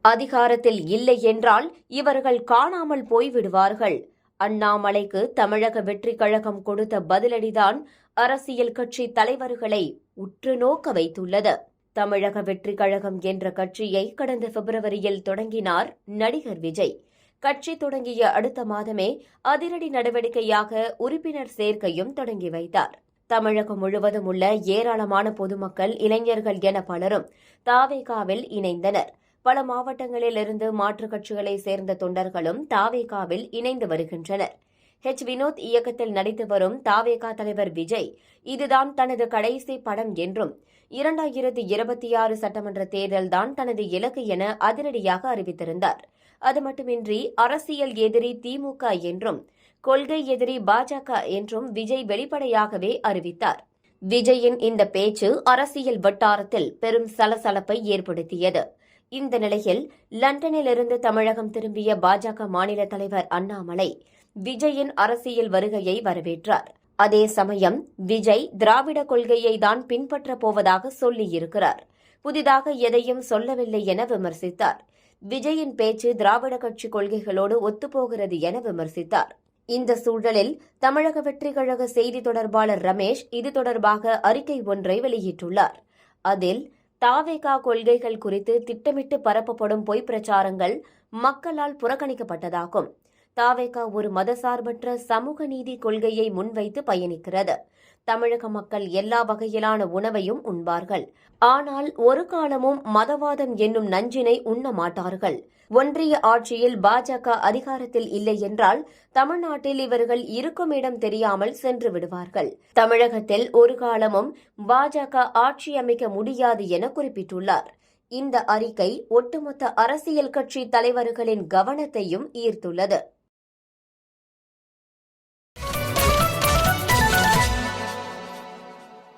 அதிகாரத்தில் இல்லை என்றால் இவர்கள் காணாமல் போய்விடுவார்கள். அண்ணாமலைக்கு தமிழக வெற்றிக் கழகம் கொடுத்த பதிலடிதான் அரசியல் கட்சி தலைவர்களை உற்று நோக்க வைத்துள்ளது. தமிழக வெற்றிக் கழகம் என்ற கட்சியை கடந்த பிப்ரவரியில் தொடங்கினார் நடிகர் விஜய். கட்சி தொடங்கிய அடுத்த மாதமே அதிரடி நடவடிக்கையாக உறுப்பினர் சேர்க்கையும் தொடங்கி வைத்தார். தமிழகம் முழுவதும் உள்ள ஏராளமான பொதுமக்கள், இளைஞர்கள் என பலரும் தாவேகாவில் இணைந்தனர். பல மாவட்டங்களில் இருந்து மாற்றுக் கட்சிகளைச் சேர்ந்த தொண்டர்களும் தாவேகாவில் இணைந்து வருகின்றனர். வினோத் இயக்கத்தில் நடித்து வரும் தாவேகா தலைவர் விஜய் இதுதான் தனது கடைசி படம் என்றும் 2026 சட்டமன்ற தேர்தல்தான் தனது இலக்கு என அதிரடியாக அறிவித்திருந்தார். அது மட்டுமின்றி அரசியல் எதிரி திமுக என்றும் கொள்கை எதிரி பாஜக என்றும் விஜய் வெளிப்படையாகவே அறிவித்தார். விஜயின் இந்த பேச்சு அரசியல் வட்டாரத்தில் பெரும் சலசலப்பை ஏற்படுத்தியது. இந்த நிலையில் லண்டனிலிருந்து தமிழகம் திரும்பிய பாஜக மாநில தலைவர் அண்ணாமலை விஜயின் அரசியல் வருகையை வரவேற்றார். அதே சமயம் விஜய் திராவிட கொள்கையை தான் பின்பற்றப் போவதாக சொல்லியிருக்கிறார். புதிதாக எதையும் சொல்லவில்லை என விமர்சித்தார். விஜயின் பேச்சு திராவிட கட்சி கொள்கைகளோடு ஒத்துப்போகிறது என விமர்சித்தார். இந்த சூழலில் தமிழக வெற்றிக் கழக செய்தி தொடர்பாளர் ரமேஷ் இது தொடர்பாக அறிக்கை ஒன்றை வெளியிட்டுள்ளார். அதில் தாவேகா கொள்கைகள் குறித்து திட்டமிட்டு பரப்பப்படும் பொய் பிரச்சாரங்கள் மக்களால் புறக்கணிக்கப்பட்டதாகும். தாவேகா ஒரு மதசார்பற்ற சமூக நீதி கொள்கையை முன்வைத்து பயணிக்கிறது. தமிழக மக்கள் எல்லா வகையிலான உணவையும் உண்பார்கள். ஆனால் ஒரு காலமும் மதவாதம் என்னும் நஞ்சினை உண்ண மாட்டார்கள். ஒன்றிய ஆட்சியில் பாஜக அதிகாரத்தில் இல்லை என்றால் தமிழ்நாட்டில் இவர்கள் இருக்கும் இடம் தெரியாமல் சென்று விடுவார்கள். தமிழகத்தில் ஒரு காலமும் பாஜக ஆட்சி அமைக்க முடியாது என குறிப்பிட்டுள்ளார். இந்த அறிக்கை ஒட்டுமொத்த அரசியல் கட்சி தலைவர்களின் கவனத்தையும் ஈர்த்துள்ளது.